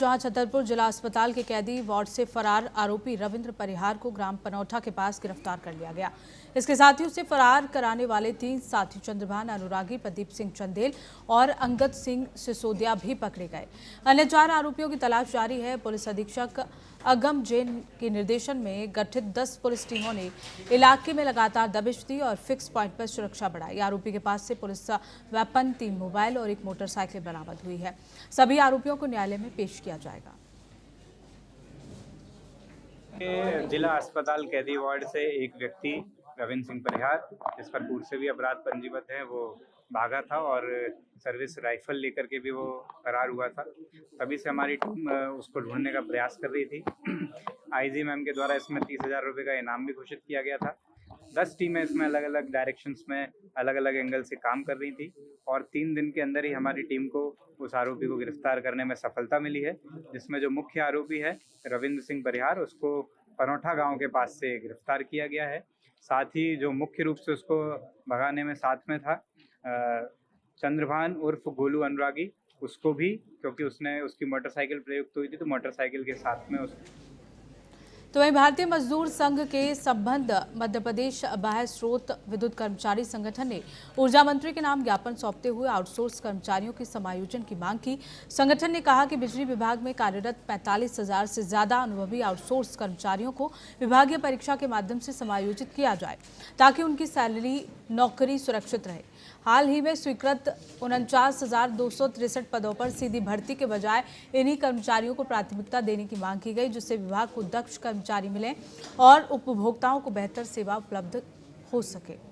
जहां छतरपुर जिला अस्पताल के कैदी वार्ड से फरार आरोपी रविंद्र परिहार को ग्राम पनौठा के पास गिरफ्तार कर लिया गया। इसके साथ ही उसे फरार कराने वाले 3 साथी चंद्रभान अनुरागी, प्रदीप सिंह चंदेल और अंगद सिंह सिसोदिया भी पकड़े गए। अन्य 4 आरोपियों की तलाश जारी है। पुलिस अधीक्षक अगम जैन के निर्देशन में गठित 10 पुलिस टीमों ने इलाके में लगातार दबिश दी और फिक्स पॉइंट पर सुरक्षा बढ़ाई। आरोपी के पास से पुलिस वेपन, 3 मोबाइल और 1 मोटरसाइकिल बरामद हुई है। सभी आरोपियों को न्यायालय में पेश किया जाएगा। जिला अस्पताल कैदी वार्ड से एक व्यक्ति रविंद्र सिंह परिहार, जिस पर पूर्व से भी अपराध पंजीबद्ध है, वो भागा था और सर्विस राइफल लेकर के भी वो फरार हुआ था। तभी से हमारी टीम उसको ढूंढने का प्रयास कर रही थी। आईजी मैम के द्वारा इसमें 30,000 रुपये का इनाम भी घोषित किया गया था। 10 टीमें इसमें अलग अलग डायरेक्शंस में अलग अलग एंगल से काम कर रही थी और 3 दिन के अंदर ही हमारी टीम को उस आरोपी को गिरफ्तार करने में सफलता मिली है, जिसमें जो मुख्य आरोपी है रविंद्र सिंह परिहार, उसको पनौठा गांव के पास से गिरफ्तार किया गया है। साथ ही जो मुख्य रूप से उसको भगाने में साथ में था चंद्रभान उर्फ गोलू अनुरागी, उसको भी, क्योंकि उसकी मोटरसाइकिल प्रयुक्त हुई थी, तो मोटरसाइकिल के साथ में तो वहीं भारतीय मजदूर संघ के संबंध मध्य प्रदेश बाह्य स्रोत विद्युत कर्मचारी संगठन ने ऊर्जा मंत्री के नाम ज्ञापन सौंपते हुए आउटसोर्स कर्मचारियों के समायोजन की मांग की। संगठन ने कहा कि बिजली विभाग में कार्यरत 45,000 से ज्यादा अनुभवी आउटसोर्स कर्मचारियों को विभागीय परीक्षा के माध्यम से समायोजित किया जाए ताकि उनकी सैलरी, नौकरी सुरक्षित रहे। हाल ही में स्वीकृत 49,263 पदों पर सीधी भर्ती के बजाय इन्हीं कर्मचारियों को प्राथमिकता देने की मांग की गई, जिससे विभाग को दक्ष कर्मचारी मिले और उपभोक्ताओं को बेहतर सेवा उपलब्ध हो सके।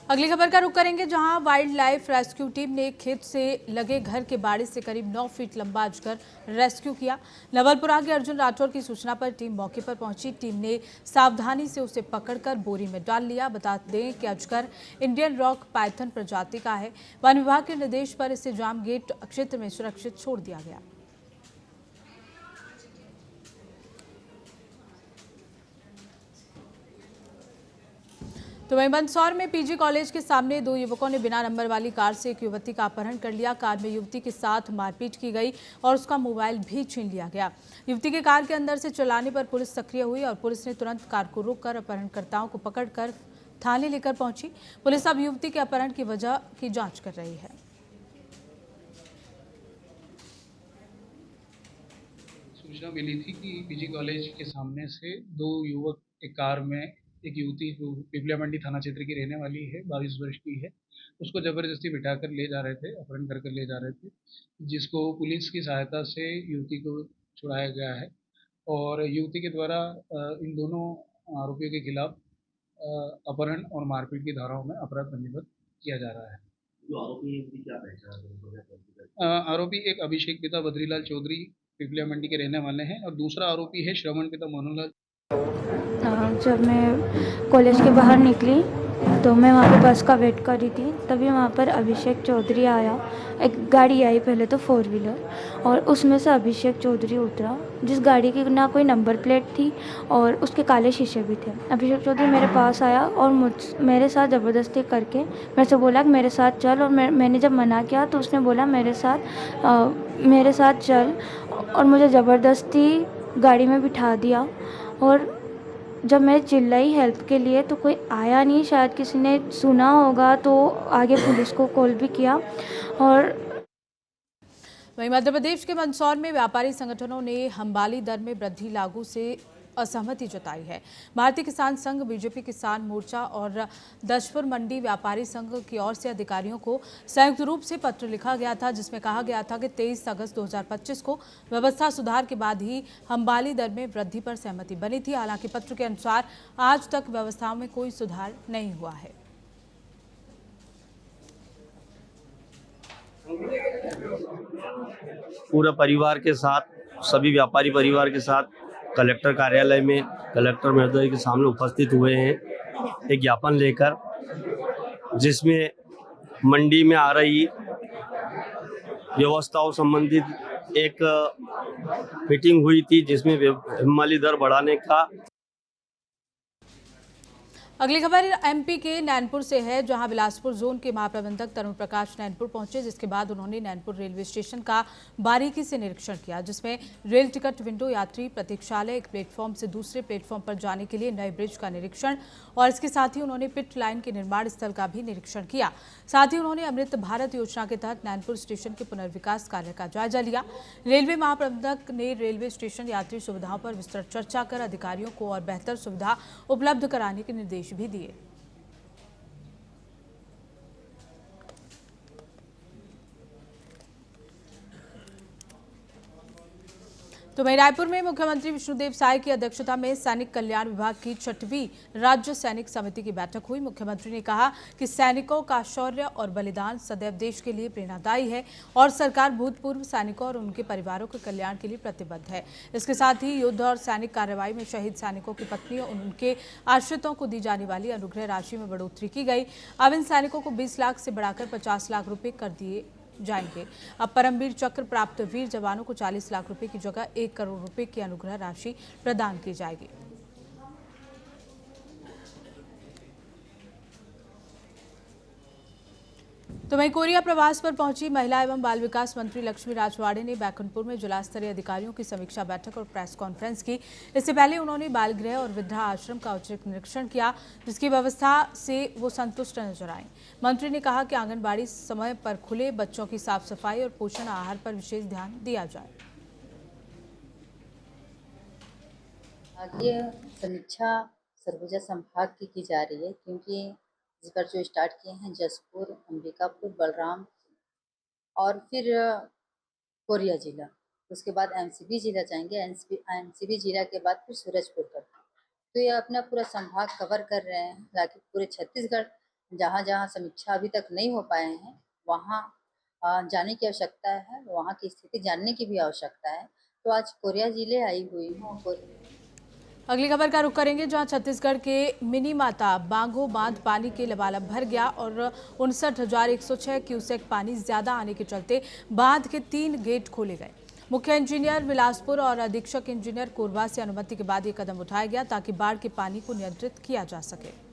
अगली खबर का रुख करेंगे, जहां वाइल्ड लाइफ रेस्क्यू टीम ने खेत से लगे घर के बाड़े से करीब 9 फीट लंबा अजगर रेस्क्यू किया। नवलपुरा के अर्जुन राठौर की सूचना पर टीम मौके पर पहुंची। टीम ने सावधानी से उसे पकड़कर बोरी में डाल लिया। बता दें कि अजगर इंडियन रॉक पाइथन प्रजाति का है। वन विभाग के निर्देश पर इसे जाम गेट क्षेत्र में सुरक्षित छोड़ दिया गया। तो वहीं मंदसौर में पीजी कॉलेज के सामने 2 युवकों ने बिना नंबर वाली कार से एक युवती का अपहरण कर लिया। कार में युवती के साथ मारपीट की गई और उसका मोबाइल भी छीन लिया गया। युवती के कार के अंदर से चलाने पर पुलिस सक्रिय हुई और पुलिस ने तुरंत कार को रोककर अपहरणकर्ताओं को पकड़कर थाने लेकर पहुंची। पुलिस अब युवती के अपहरण की वजह की जांच कर रही है। सूचना मिली थी कि पीजी कॉलेज के सामने से 2 युवक एक कार में, एक युवती जो पिपलिया मंडी थाना क्षेत्र की रहने वाली है, 22 वर्ष की है, उसको जबरदस्ती बिठाकर ले जा रहे थे, अपहरण कर ले जा रहे थे, जिसको पुलिस की सहायता से युवती को छुड़ाया गया है और युवती के द्वारा इन दोनों आरोपियों के खिलाफ अपहरण और मारपीट की धाराओं में अपराध पंजीबद्ध किया जा रहा है। जो आरोपी है उनकी क्या पहचान? आरोपी एक अभिषेक पिता बद्रीलाल चौधरी पिपलिया मंडी के रहने वाले हैं और दूसरा आरोपी है श्रवण पिता मोहनलाल। जब मैं कॉलेज के बाहर निकली तो मैं वहाँ पे बस का वेट कर रही थी, तभी वहाँ पर अभिषेक चौधरी आया। एक गाड़ी आई पहले तो 4 व्हीलर, और उसमें से अभिषेक चौधरी उतरा, जिस गाड़ी की ना कोई नंबर प्लेट थी और उसके काले शीशे भी थे। अभिषेक चौधरी मेरे पास आया और मेरे साथ ज़बरदस्ती करके मेरे से बोला कि मेरे साथ चल, और मैंने जब मना किया तो उसने बोला मेरे साथ चल, और मुझे ज़बरदस्ती गाड़ी में बिठा दिया। और जब मैं चिल्लाई हेल्प के लिए तो कोई आया नहीं, शायद किसी ने सुना होगा तो आगे पुलिस को कॉल भी किया। और वहीं मध्य प्रदेश के मंदसौर में व्यापारी संगठनों ने हम्बाली दर में वृद्धि लागू से असहमति जताई है। भारतीय किसान संघ, बीजेपी किसान मोर्चा और दशपुर मंडी व्यापारी संघ की ओर से अधिकारियों को संयुक्त रूप से पत्र लिखा गया था, जिसमें कहा गया था कि 23 अगस्त 2025 को व्यवस्था सुधार के बाद ही हम्बाली दर में वृद्धि पर सहमति बनी थी। हालांकि पत्र के अनुसार आज तक व्यवस्थाओं में कोई सुधार नहीं हुआ है। पूरा परिवार के साथ, सभी व्यापारी परिवार के साथ कलेक्टर कार्यालय में कलेक्टर महोदय के सामने उपस्थित हुए हैं एक ज्ञापन लेकर, जिसमें मंडी में आ रही व्यवस्थाओं संबंधित एक मीटिंग हुई थी, जिसमें माली दर बढ़ाने का। अगली खबर एमपी के नैनपुर से है, जहां बिलासपुर जोन के महाप्रबंधक तरुण प्रकाश नैनपुर पहुंचे, जिसके बाद उन्होंने नैनपुर रेलवे स्टेशन का बारीकी से निरीक्षण किया, जिसमें रेल टिकट विंडो, यात्री प्रतीक्षालय, एक प्लेटफॉर्म से दूसरे प्लेटफॉर्म पर जाने के लिए नए ब्रिज का निरीक्षण और इसके साथ ही उन्होंने पिट लाइन के निर्माण स्थल का भी निरीक्षण किया। साथ ही उन्होंने अमृत भारत योजना के तहत नैनपुर स्टेशन के पुनर्विकास कार्य का जायजा लिया। रेलवे महाप्रबंधक ने रेलवे स्टेशन यात्री सुविधाओं पर विस्तृत चर्चा कर अधिकारियों को और बेहतर सुविधा उपलब्ध कराने के निर्देश भी दिए। तो वहीं रायपुर में मुख्यमंत्री विष्णुदेव साय की अध्यक्षता में सैनिक कल्याण विभाग की 6वीं राज्य सैनिक समिति की बैठक हुई। मुख्यमंत्री ने कहा कि सैनिकों का शौर्य और बलिदान सदैव देश के लिए प्रेरणादायी है और सरकार भूतपूर्व सैनिकों और उनके परिवारों के कल्याण के लिए प्रतिबद्ध है। इसके साथ ही युद्ध और सैनिक कार्रवाई में शहीद सैनिकों की पत्नियों और उनके आश्रितों को दी जाने वाली अनुग्रह राशि में बढ़ोतरी की गई। अब इन सैनिकों को 20 लाख से बढ़ाकर 50 लाख रुपए कर दिए जाएंगे। अब परमवीर चक्र प्राप्त वीर जवानों को 40 लाख रुपए की जगह 1 करोड़ रुपए की अनुग्रह राशि प्रदान की जाएगी। तो वहीं कोरिया प्रवास पर पहुंची महिला एवं बाल विकास मंत्री लक्ष्मी राजवाड़े ने बैकुंठपुर में जिला स्तरीय अधिकारियों की समीक्षा बैठक और प्रेस कॉन्फ्रेंस की। इससे पहले उन्होंने बाल गृह और वृद्धा आश्रम का औचक निरीक्षण किया, जिसकी व्यवस्था से वो संतुष्ट नजर आए। मंत्री ने कहा कि आंगनबाड़ी समय पर खुले, बच्चों की साफ सफाई और पोषण आहार पर विशेष ध्यान दिया जाए। आगे समीक्षा सरगुजा संभाग की जा रही है, क्योंकि इस बार जो स्टार्ट किए हैं जसपुर, अंबिकापुर, बलराम और फिर कोरिया जिला, उसके बाद एमसीबी जिला जाएंगे, एमसीबी जिला के बाद फिर सूरजपुर तक। तो ये अपना पूरा संभाग कवर कर रहे हैं, ताकि पूरे छत्तीसगढ़ जहाँ जहाँ समीक्षा अभी तक नहीं हो पाए हैं वहाँ जाने की आवश्यकता है, वहाँ की स्थिति जानने की भी आवश्यकता है। तो आज कोरिया जिले आई हुई हूँ। अगली खबर का रुख करेंगे, जहां छत्तीसगढ़ के मिनी माता बांगो बांध पानी के लबालब भर गया और 59,106 क्यूसेक पानी ज्यादा आने के चलते बांध के 3 गेट खोले गए। मुख्य इंजीनियर बिलासपुर और अधीक्षक इंजीनियर कोरबा से अनुमति के बाद ये कदम उठाया गया, ताकि बाढ़ के पानी को नियंत्रित किया जा सके।